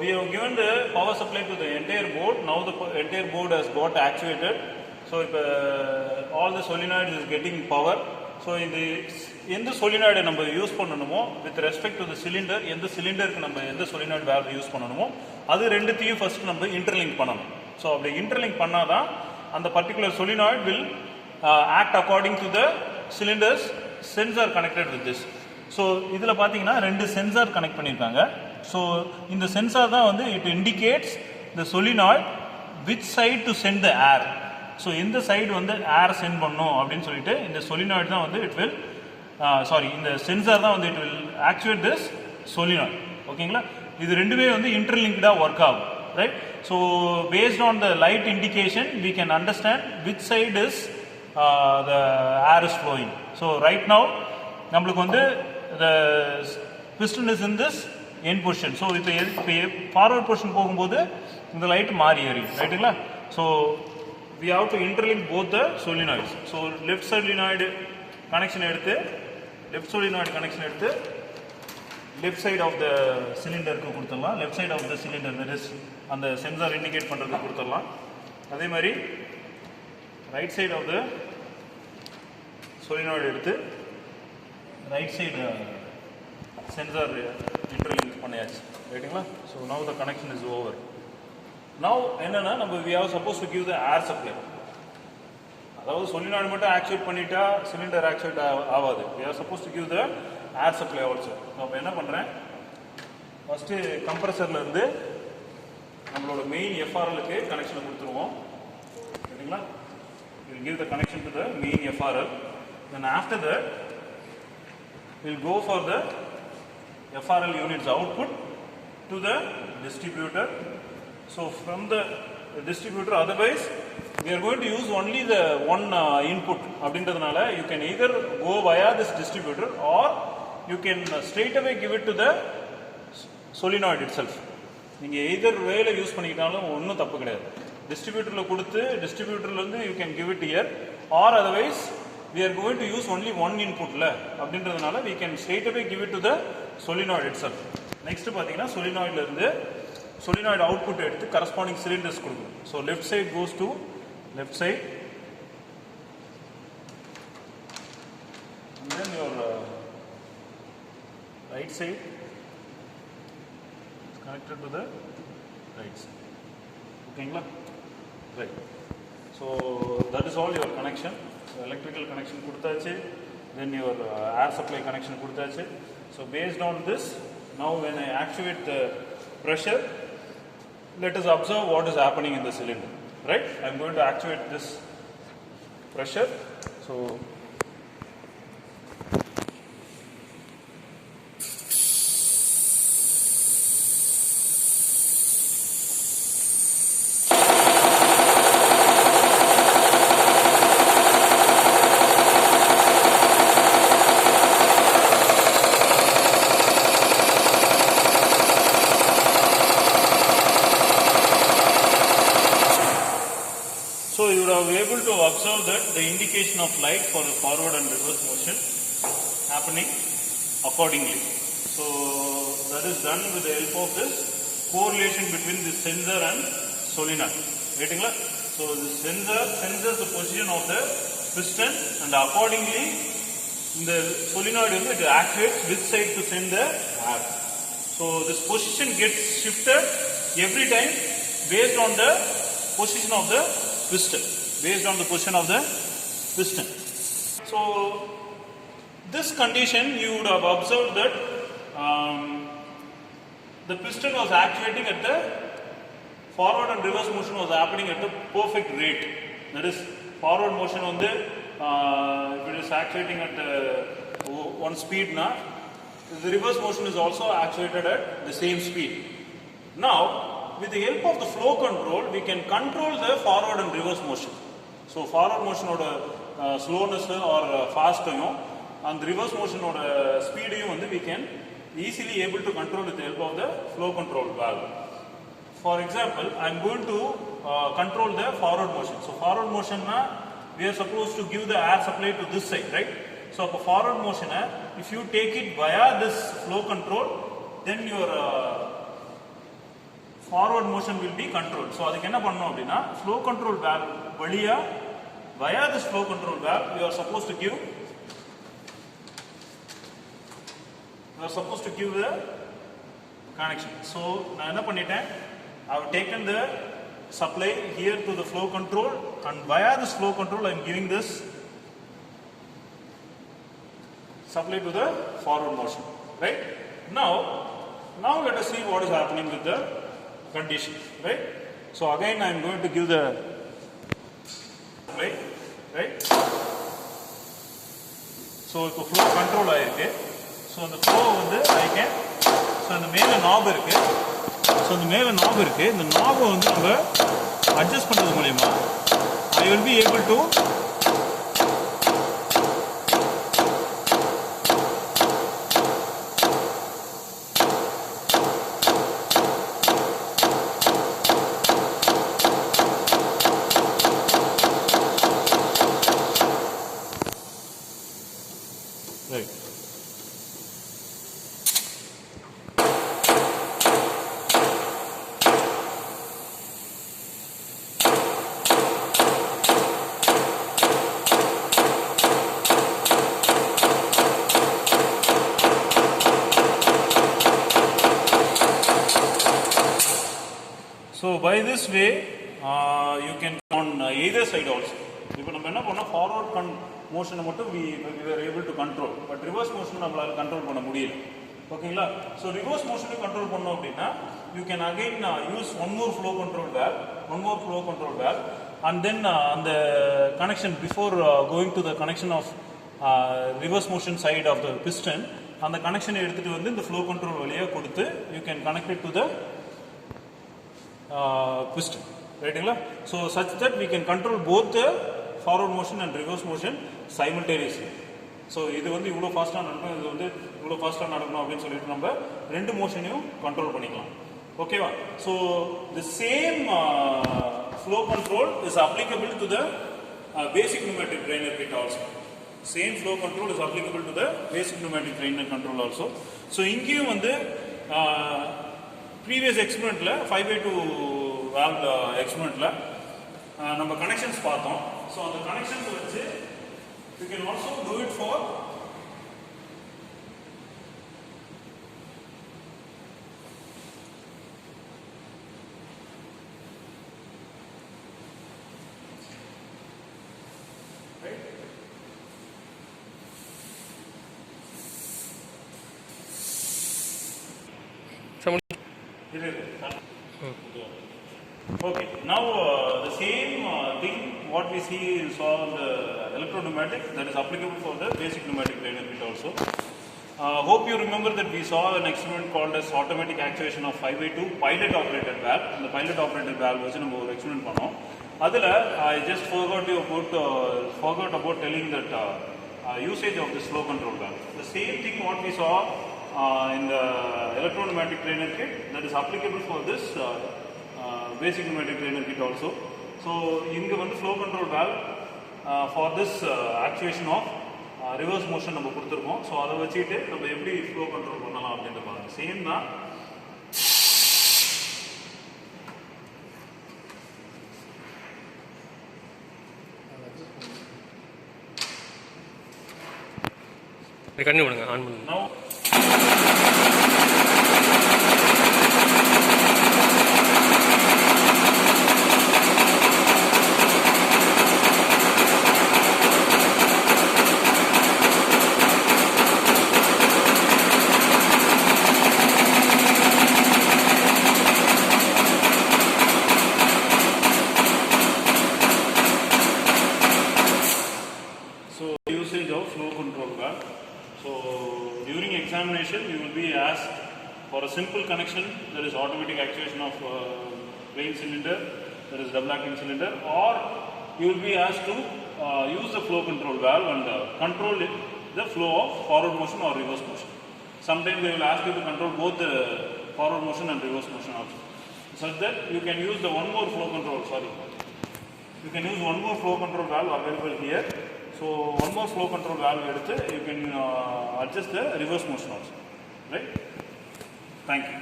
We have given the power supply to the entire board. Now the entire board has got actuated. So all the solenoids is getting power. So எந்த solenoid நம்ம use பண்ணணுமோ with respect to the cylinder, எந்த சிலிண்டருக்கு நம்ம எந்த solenoid valve use பண்ணணுமோ அது ரெண்டுத்தையும் ஃபர்ஸ்ட் நம்ம இன்டர்லிங்க் பண்ணணும். ஸோ அப்படி இன்டர்லிங்க் பண்ணாதான் அந்த particular solenoid will act according to the cylinders sensor connected with this. So இதில் பார்த்தீங்கன்னா ரெண்டு சென்சார் கனெக்ட் பண்ணியிருக்காங்க. ஸோ இந்த சென்சார் தான் வந்து it indicates the solenoid which side to send the air. So எந்த சைடு வந்து ஏர் சென்ட் பண்ணும் அப்படின்னு சொல்லிட்டு இந்த solenoid தான் வந்து இட் வில் இந்த சென்சார் தான் வந்து it will actuate this solenoid. ஓகேங்களா? இது ரெண்டுமே வந்து இன்டர்லிங்க்டாக ஒர்க் ஆகும், right? So based on the light indication we can understand which side is the air is flowing. So right now நம்மளுக்கு வந்து the piston is in this end position. So இப்போ forward position போகும்போது இந்த light மாறி எறியும், ரைட்டுங்களா? So we have to interlink both the solenoids. So left solenoid connection எடுத்து left side of the cylinder க்கு கொடுத்துடலாம். left side of the cylinder, that is அந்த சென்சார் இண்டிகேட் பண்ணுறதுக்கு கொடுத்துடலாம். அதே மாதிரி right side of the solenoid எடுத்து right side sensor interlink பண்ணியாச்சு, ரைட்டுங்களா? So now the connection is over. Now என்னன்னா நம்ம we are supposed to give the air supply. அதாவது solenoid மட்டும் ஆக்சுவேட் பண்ணிட்டா சிலிண்டர் ஆக்சுவேட் ஆகாது. we are supposed to give the air supply also. நம்ம என்ன பண்றேன், ஃபர்ஸ்ட் கம்ப்ரஸர்ல இருந்து நம்மளோட மெயின் எஃப்ஆர்எல்க்கு கனெக்ஷன் கொடுத்துருவோம், சரிங்களா? we will give the connection to the main FRL. then after that we will go for the FRL units output to the distributor. So from the distributor, otherwise we are going to use only the one input. அப்படின்றதுனால you can either go via this distributor or you can straight away give it to the solenoid itself. நீங்க either வேல use பண்ணிக்கிட்டாலும் ஒன்றும் தப்பு கிடையாது. டிஸ்ட்ரிபியூட்டர்ல கொடுத்து டிஸ்ட்ரிபியூட்டர்ல இருந்து you can give it here, or otherwise we are going to use only one input ல அப்படின்றதுனால we can straight away give it to the solenoid itself. next பாத்தீங்கன்னா solenoidல இருந்து solenoid output எடுத்து corresponding cylinders கொடுக்கும். So left side goes to left side, and then your right side is connected to the right side. ஓகேங்களா? Right. So that is all your connection. So electrical connection கொடுத்தாச்சு, then your air supply connection கொடுத்தாச்சு. So based on this, now when I actuate the pressure, let us observe what is happening in the cylinder, right? I am going to actuate this pressure. So you would have able to observe that the indication of light for the forward and reverse motion happening accordingly. So that is done with the help of this correlation between the sensor and solenoid. Right? So the sensor senses the position of the piston, and accordingly the solenoid it actuates which side to send the air. So this position gets shifted every time based on the position of the piston, So this condition you would have observed that the piston was actuating at the forward and reverse motion was happening at the perfect rate. That is forward motion on the if it is actuating at one speed now, the reverse motion is also actuated at the same speed. Now with the help of the flow control we can control the forward and reverse motion. So forward motion oda slowness or fast and reverse motion oda speed we can easily able to control with the help of the flow control valve. For example, I am going to control the forward motion. So forward motion we are supposed to give the air supply to this side, right? So for forward motion if you take it via this flow control, then your forward motion will be controlled. So அதுக்கு என்ன பண்ணணும் அப்படின்னா flow control valve வழியா via this flow control valve you are supposed to give the connection. So நான் என்ன பண்ணிட்டேன், I have taken the supply here to the flow control, and via this flow control I am giving this supply to the forward motion, right? Now let us see what is happening with the condition, right? So again I am going to give the supply, right? So இப்போ flow control ஆயிருக்கு. So the flow வந்து I can, so இந்த மேல knob இருக்கு. So இந்த மேல knob இருக்கு. இந்த knob வந்து நம்ம adjust பண்றது மூலமா I will be able to right. So by this way you can on either side also. இப்போ நம்ம என்ன பண்ணோம், ஃபார்வர்ட் மோஷனை மட்டும் we were able to control, but reverse motion நம்மளால கண்ட்ரோல் பண்ண முடியல. ஓகேங்களா? ஸோ ரிவர்ஸ் மோஷனை கண்ட்ரோல் பண்ணோம் அப்படின்னா you can again use one more flow control valve and then அந்த connection before going to the connection of reverse motion side of the piston, அந்த கனெக்ஷனை எடுத்துட்டு வந்து இந்த flow control வழியா கொடுத்து you can connect it to the piston, ரைட்டுங்களா? So such that we can control both the forward motion and reverse motion simultaneously. So இது வந்து இவ்வளோ ஃபாஸ்ட்டாக நடக்கும், இது வந்து இவ்வளோ ஃபாஸ்ட்டாக நடக்கணும் அப்படின்னு சொல்லிட்டு நம்ம ரெண்டு மோஷனையும் கண்ட்ரோல் பண்ணிக்கலாம். ஓகேவா? So the same flow control is applicable to the basic pneumatic drainer kit also. Same flow control is applicable to the basic pneumatic drainer control also. So இங்கேயும் வந்து ப்ரீவியஸ் எக்ஸ்பெரிமெண்ட்டில் 5/2 valve எக்ஸ்பெரிமெண்ட்டில் நம்ம கனெக்ஷன்ஸ் பார்த்தோம். So அந்த connections வச்சு you can also do it for right. Okay, now the same thing what we see is on the electro-pneumatic, that is applicable for the basic pneumatic drainer kit also. Hope you remember that we saw an experiment called as automatic actuation of 5/2 pilot operated valve. And the pilot operated valve was நம்ம ஒரு experiment பண்ணோம். அதில் I just forgot about telling that usage of this flow control valve. The same thing what we saw in the electro-pneumatic drainer kit, that is applicable for this basic pneumatic drainer kit also. So இங்க வந்து flow control valve for this actuation of reverse motion நம்ம கொடுத்துருக்கோம். So அதை வச்சுட்டு நம்ம எப்படி flow control பண்ணலாம் அப்படின்ற பாருங்க. சேம் தான். கண்டினியூ பண்ணுங்க, ஆன் பண்ணுங்க. Now usage of flow control valve. So during examination you will be asked for a simple connection, that is automatic actuation of drain cylinder, that is double acting cylinder, or you will be asked to use the flow control valve and control the flow of forward motion or reverse motion. Sometimes they will ask you to control both the forward motion and reverse motion also, such that you can use the one more flow control valve available here. So one more flow control valve எடுத்து you can adjust the reverse motion also, right? Thank you.